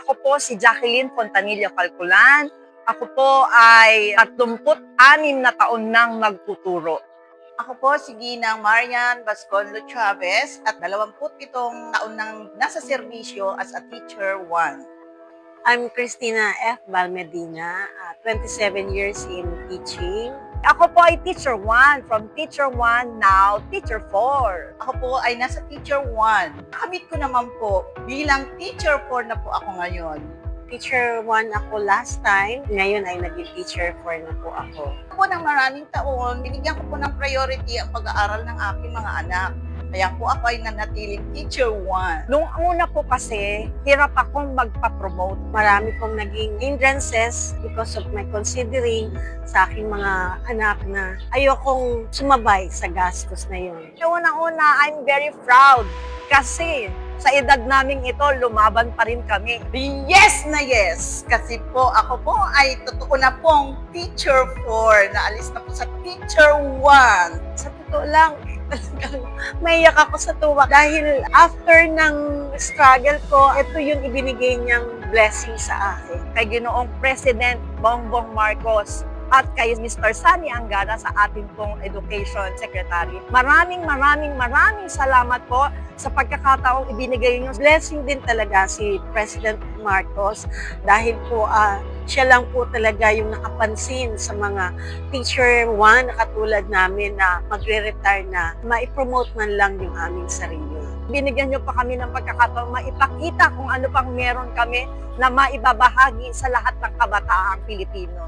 Ako po si Jacqueline Fontanillo Calculan. Ako po ay 36 na taon nang nagtuturo. Ako po si Ginang Marian Bascoldo Chavez at 27 taon nang nasa serbisyo as a Teacher 1. I'm Cristina F. Balmedina, 27 years in teaching. Ako po ay Teacher 1. From Teacher 1, now Teacher 4. Ako po ay nasa Teacher 1. Nakamit ko naman po bilang Teacher 4 na po ako ngayon. Teacher 1 ako last time, ngayon ay naging Teacher 4 na po ako. Ako ng maraming taon, binigyan ko po ng priority ang pag-aaral ng aking mga anak. Kaya po ako ay nanatiling Teacher 1. Nung una po kasi, hirap akong magpa-promote. Marami kong naging hindrances because of my considering sa aking mga anak na ayokong sumabay sa gastos na yun. Unang-una, I'm very proud kasi sa edad naming ito, lumaban pa rin kami. Yes na yes! Kasi po ako po ay totoo na pong Teacher 4. Naalis na po sa Teacher 1. Sa totoo lang, talagang maiyak ako sa tuwa dahil after ng struggle ko, ito yung ibinigay niyang blessing sa akin. Kay Ginoong President Bongbong Marcos at kay Mr. Sani Angara sa ating pong Education Secretary. Maraming salamat po sa pagkakataong ibinigay niyo. Blessing din talaga si President Marcos dahil po siya lang po talaga yung nakapansin sa mga Teacher 1 na katulad namin na magre-retire na maipromote man lang yung aming sarili. Binigyan niyo pa kami ng pagkakataong maipakita kung ano pang meron kami na maibabahagi sa lahat ng kabataang Pilipino.